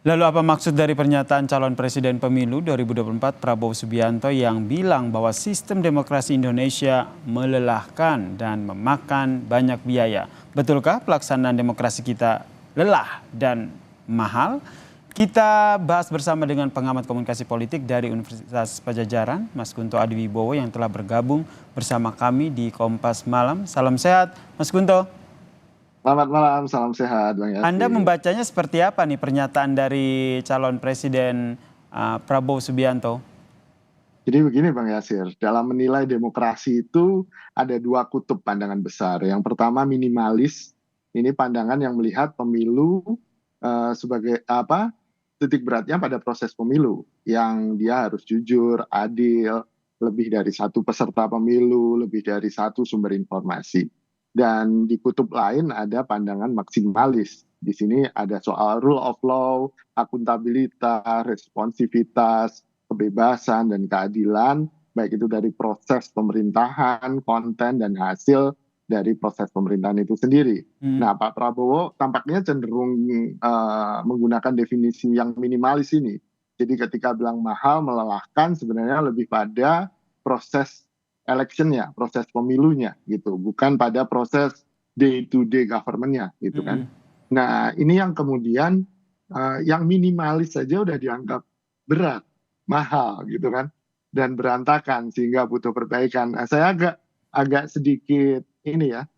Lalu apa maksud dari pernyataan calon presiden pemilu 2024 Prabowo Subianto yang bilang bahwa sistem demokrasi Indonesia melelahkan dan memakan banyak biaya? Betulkah pelaksanaan demokrasi kita lelah dan mahal? Kita bahas bersama dengan pengamat komunikasi politik dari Universitas Padjadjaran, Mas Kunto Adiwibowo yang telah bergabung bersama kami di Kompas Malam. Salam sehat, Mas Kunto. Selamat malam, salam sehat Bang Anda Yasir. membacanya seperti apa nih pernyataan dari calon presiden Prabowo Subianto? Jadi begini Bang Yasir, dalam menilai demokrasi itu ada dua kutub pandangan besar. Yang pertama minimalis, ini pandangan yang melihat pemilu sebagai apa titik beratnya pada proses pemilu, yang dia harus jujur, adil, lebih dari satu peserta pemilu, lebih dari satu sumber informasi. Dan di kutub lain ada pandangan maksimalis. Di sini ada soal rule of law, akuntabilitas, responsivitas, kebebasan dan keadilan, baik itu dari proses pemerintahan, konten, dan hasil dari proses pemerintahan itu sendiri. Hmm. Nah, Pak Prabowo tampaknya cenderung menggunakan definisi yang minimalis ini. Jadi ketika bilang mahal, melelahkan, sebenarnya lebih pada proses electionnya, proses pemilunya gitu, bukan pada proses day to day governmentnya gitu kan. Mm-mm. Nah, ini yang kemudian yang minimalis saja udah dianggap berat, mahal gitu kan, dan berantakan sehingga butuh perbaikan. Nah, saya agak agak sedikit ini ya,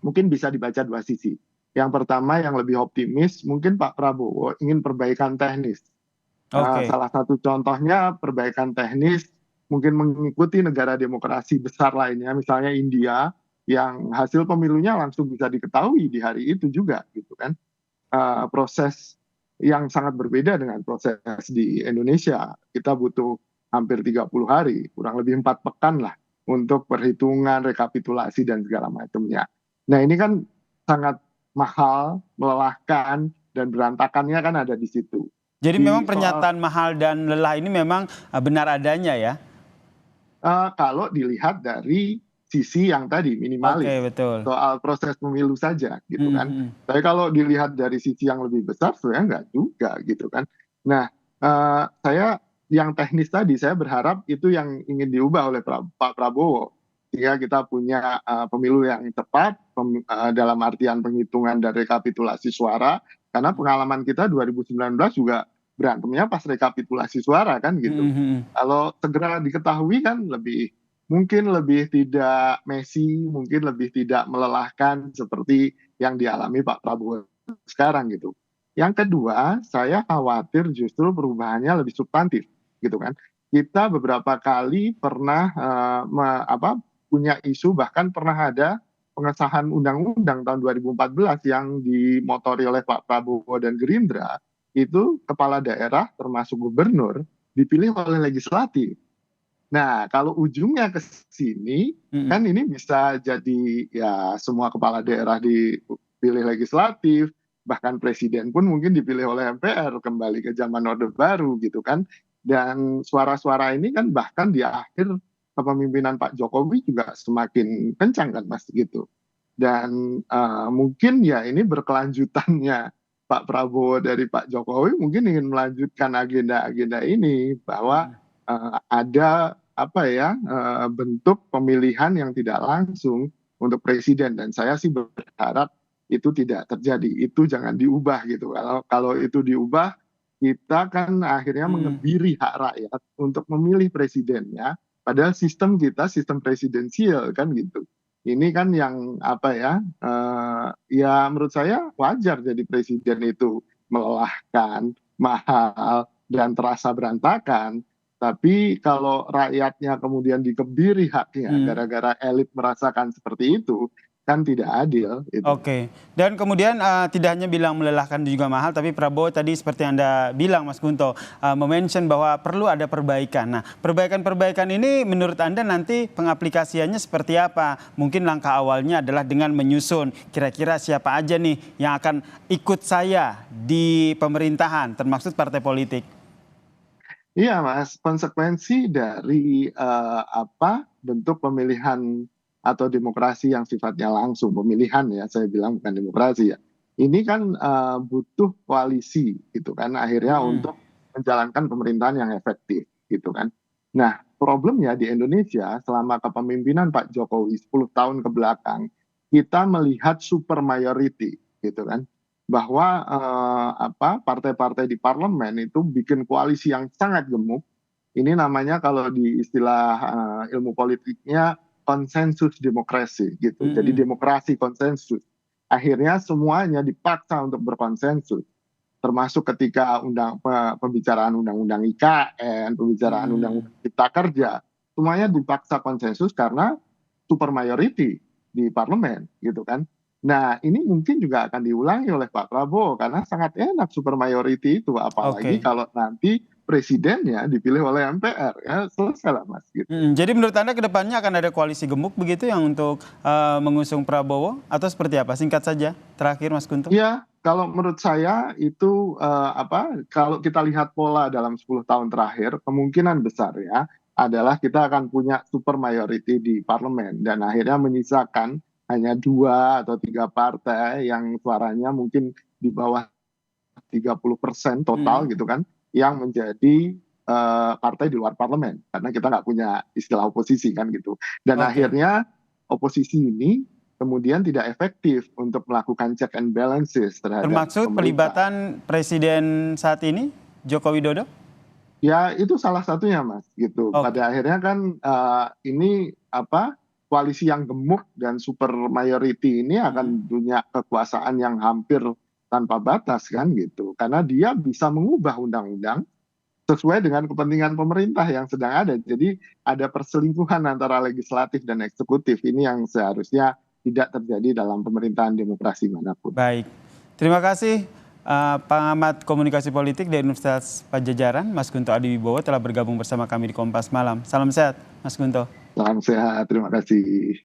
mungkin bisa dibaca dua sisi. Yang pertama yang lebih optimis, mungkin Pak Prabowo ingin perbaikan teknis. Oke. Salah satu contohnya perbaikan teknis mungkin mengikuti negara demokrasi besar lainnya, misalnya India, yang hasil pemilunya langsung bisa diketahui di hari itu juga gitu kan. Proses yang sangat berbeda dengan proses di Indonesia. Kita butuh hampir 30 hari, kurang lebih 4 pekan lah untuk perhitungan, rekapitulasi, dan segala macamnya. Nah ini kan sangat mahal, melelahkan, dan berantakannya kan ada di situ. Jadi memang Di soal pernyataan mahal dan lelah ini memang benar adanya ya? kalau dilihat dari sisi yang tadi Oke, minimalis betul. soal proses pemilu saja gitu kan. Mhm. Tapi kalau dilihat dari sisi yang lebih besar sebenarnya nggak juga gitu kan. Nah, saya yang teknis tadi saya berharap itu yang ingin diubah oleh Pak Prabowo sehingga kita punya pemilu yang tepat dalam artian penghitungan dan rekapitulasi suara, karena pengalaman kita 2019 juga berantemnya pas rekapitulasi suara kan gitu. Mhm. Kalau segera diketahui kan mungkin lebih tidak messy, mungkin lebih tidak melelahkan seperti yang dialami Pak Prabowo sekarang gitu. Yang kedua, saya khawatir justru perubahannya lebih substantif gitu kan. Kita beberapa kali pernah punya isu, bahkan pernah ada pengesahan undang-undang tahun 2014 yang dimotori oleh Pak Prabowo dan Gerindra, itu kepala daerah termasuk gubernur dipilih oleh legislatif. Nah, kalau ujungnya ke sini, Mhm. kan ini bisa jadi ya semua kepala daerah dipilih legislatif, bahkan presiden pun mungkin dipilih oleh MPR, kembali ke zaman Orde Baru gitu kan. Dan suara-suara ini kan bahkan di akhir kepemimpinan Pak Jokowi juga semakin kencang kan Mas gitu. Dan mungkin ya ini berkelanjutannya Pak Prabowo dari Pak Jokowi mungkin ingin melanjutkan agenda-agenda ini bahwa Mhm. ada apa ya bentuk pemilihan yang tidak langsung untuk presiden, dan saya sih berharap itu tidak terjadi, itu jangan diubah gitu. Kalau itu diubah, kita kan akhirnya Mhm. mengebiri hak rakyat untuk memilih presidennya, padahal sistem kita sistem presidensial kan gitu. Ini kan yang apa ya, ya menurut saya wajar jadi presiden itu melelahkan, mahal, dan terasa berantakan. Tapi kalau rakyatnya kemudian dikebiri haknya Mhm. gara-gara elit merasakan seperti itu, kan tidak adil itu. Oke, dan kemudian tidak hanya bilang melelahkan juga mahal, tapi Prabowo tadi seperti Anda bilang Mas Gunto, mention bahwa perlu ada perbaikan. Nah, perbaikan-perbaikan ini menurut Anda nanti pengaplikasiannya seperti apa? Mungkin langkah awalnya adalah dengan menyusun kira-kira siapa aja nih yang akan ikut saya di pemerintahan, termasuk partai politik. Iya, Mas, konsekuensi dari bentuk pemilihan atau demokrasi yang sifatnya langsung, pemilihan ya, saya bilang bukan demokrasi ya. Ini kan butuh koalisi gitu kan akhirnya Mm-mm. untuk menjalankan pemerintahan yang efektif gitu kan. Nah, problemnya di Indonesia selama kepemimpinan Pak Jokowi 10 tahun ke belakang, kita melihat super majority gitu kan. Bahwa partai-partai di parlemen itu bikin koalisi yang sangat gemuk. Ini namanya kalau di istilah ilmu politiknya konsensus demokrasi gitu. Jadi Mm-mm. demokrasi konsensus. Akhirnya semuanya dipaksa untuk berkonsensus, termasuk ketika pembicaraan undang-undang IKN, pembicaraan Mm. undang-undang cipta kerja, semuanya dipaksa konsensus karena super majority di parlemen gitu kan. Nah, ini mungkin juga akan diulangi oleh Pak Prabowo karena sangat enak super majority itu, apalagi Oke. kalau nanti presidennya dipilih oleh MPR, ya selesai lah Mas gitu. Mm. Jadi menurut Anda ke depannya akan ada koalisi gemuk begitu yang untuk mengusung Prabowo atau seperti apa? Singkat saja, terakhir Mas Guntur. Iya, kalau menurut saya itu kalau kita lihat pola dalam 10 tahun terakhir, kemungkinan besar ya adalah kita akan punya super majority di parlemen dan akhirnya menyisakan hanya 2 atau 3 partai yang suaranya mungkin di bawah 30% total Mm. gitu kan, yang menjadi partai di luar parlemen karena kita nggak punya istilah oposisi kan gitu. Dan Oke. akhirnya oposisi ini kemudian tidak efektif untuk melakukan check and balances terhadap Termaksud pemerintah. pelibatan presiden saat ini, Joko Widodo? Ya itu salah satunya Mas gitu. Oke. Pada akhirnya kan ini koalisi yang gemuk dan super majority ini Mm. akan punya kekuasaan yang hampir tanpa batas kan gitu. Karena dia bisa mengubah undang-undang sesuai dengan kepentingan pemerintah yang sedang ada. Jadi ada perselingkuhan antara legislatif dan eksekutif. Ini yang seharusnya tidak terjadi dalam pemerintahan demokrasi manapun. Baik. Terima kasih pengamat komunikasi politik dari Universitas Padjadjaran, Mas Guntur Adiwibowo telah bergabung bersama kami di Kompas Malam. Salam sehat, Mas Guntur. Salam sehat, terima kasih.